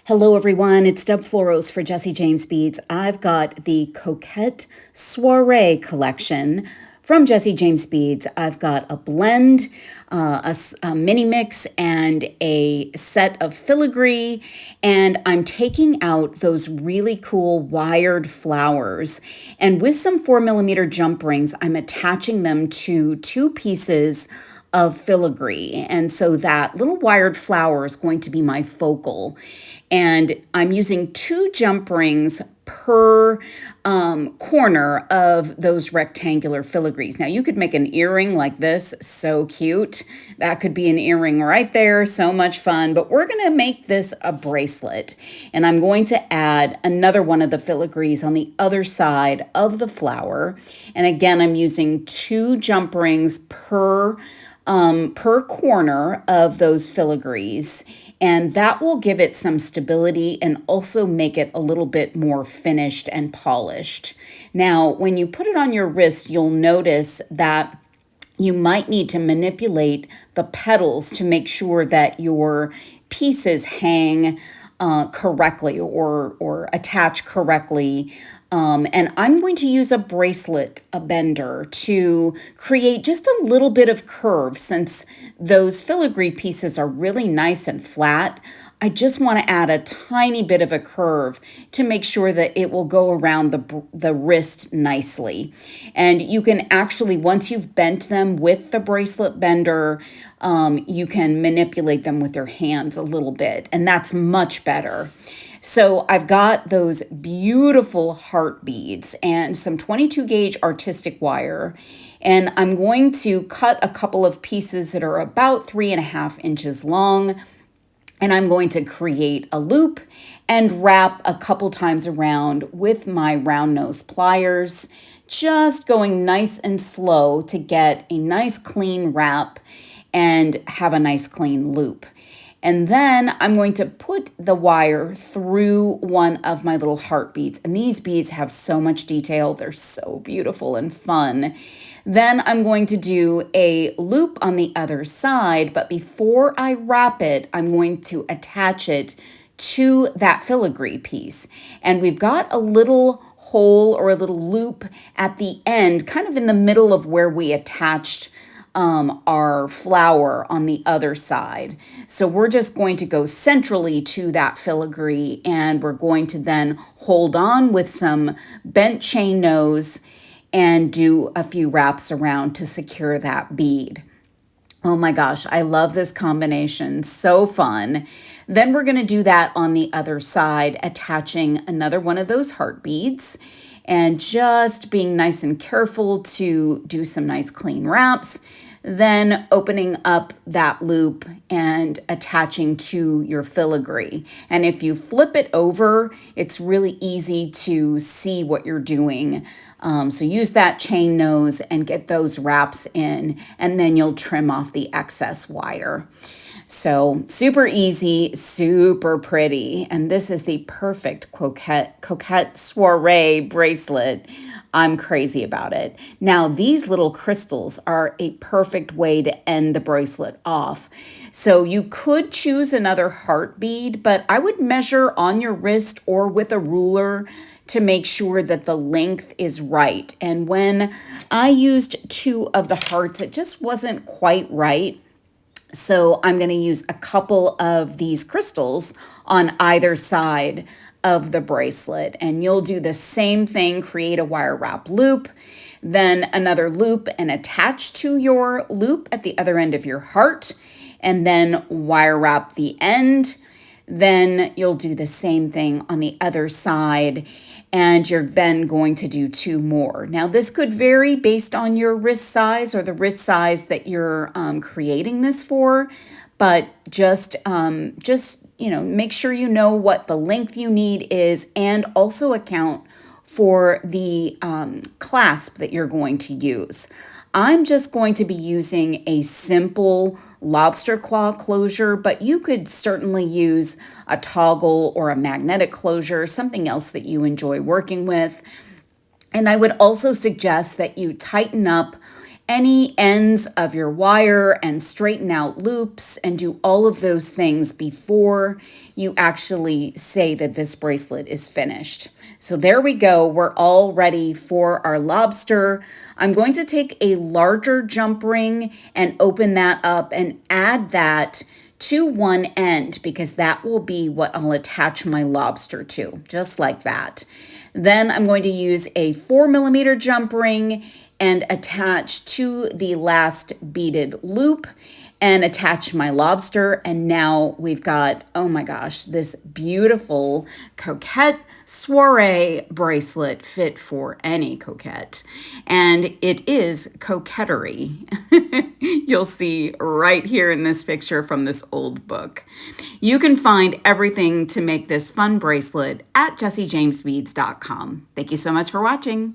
Hello, everyone. It's Deb Floros for Jesse James Beads. I've got the Coquette Soiréee collection from Jesse James Beads. I've got a blend, a mini mix, and a set of filigree. And I'm taking out those really cool wired flowers. And with some 4mm jump rings, I'm attaching them to two pieces of filigree. And so that little wired flower is going to be my focal. And I'm using two jump rings per corner of those rectangular filigrees. Now you could make an earring like this, so cute. That could be an earring right there, so much fun. But we're gonna make this a bracelet. And I'm going to add another one of the filigrees on the other side of the flower. And again, I'm using two jump rings per corner of those filigrees. And that will give it some stability and also make it a little bit more finished and polished. Now, when you put it on your wrist, you'll notice that you might need to manipulate the petals to make sure that your pieces hang correctly or attach correctly. And I'm going to use a bracelet, a bender, to create just a little bit of curve. Since those filigree pieces are really nice and flat, I just want to add a tiny bit of a curve to make sure that it will go around the wrist nicely. And you can actually, once you've bent them with the bracelet bender, you can manipulate them with your hands a little bit, and that's much better. So I've got those beautiful heart beads and some 22 gauge artistic wire. And I'm going to cut a couple of pieces that are about 3.5 inches long. And I'm going to create a loop and wrap a couple times around with my round nose pliers, just going nice and slow to get a nice clean wrap and have a nice clean loop. And then I'm going to put the wire through one of my little heart beads. And these beads have so much detail. They're so beautiful and fun. Then I'm going to do a loop on the other side. But before I wrap it, I'm going to attach it to that filigree piece. And we've got a little hole or a little loop at the end, kind of in the middle of where we attached our flower on the other side. So we're just going to go centrally to that filigree, and we're going to then hold on with some bent chain nose and do a few wraps around to secure that bead. Oh my gosh, I love this combination. So fun. Then we're going to do that on the other side, attaching another one of those heart beads and just being nice and careful to do some nice clean wraps. Then opening up that loop and attaching to your filigree. And if you flip it over, it's really easy to see what you're doing. So use that chain nose and get those wraps in, and then you'll trim off the excess wire. So super easy, super pretty. And this is the perfect Coquette Soiréee bracelet. I'm crazy about it. Now, these little crystals are a perfect way to end the bracelet off. So you could choose another heart bead, but I would measure on your wrist or with a ruler to make sure that the length is right. And when I used two of the hearts, it just wasn't quite right. So I'm going to use a couple of these crystals on either side of the bracelet. And you'll do the same thing, create a wire wrap loop, then another loop and attach to your loop at the other end of your heart, and then wire wrap the end. Then you'll do the same thing on the other side, and you're then going to do two more. Now, this could vary based on your wrist size or the wrist size that you're creating this for, but just make sure you know what the length you need is, and also account for the clasp that you're going to use. I'm just going to be using a simple lobster claw closure, but you could certainly use a toggle or a magnetic closure, something else that you enjoy working with. And I would also suggest that you tighten up any ends of your wire and straighten out loops and do all of those things before you actually say that this bracelet is finished. So there we go. We're all ready for our lobster. I'm going to take a larger jump ring and open that up and add that to one end because that will be what I'll attach my lobster to, just like that. Then I'm going to use a 4mm jump ring and attach to the last beaded loop and attach my lobster. And now we've got, oh my gosh, this beautiful Coquette Soiréee bracelet fit for any coquette. And it is coquettery. You'll see right here in this picture from this old book. You can find everything to make this fun bracelet at jessiejamesbeads.com. Thank you so much for watching.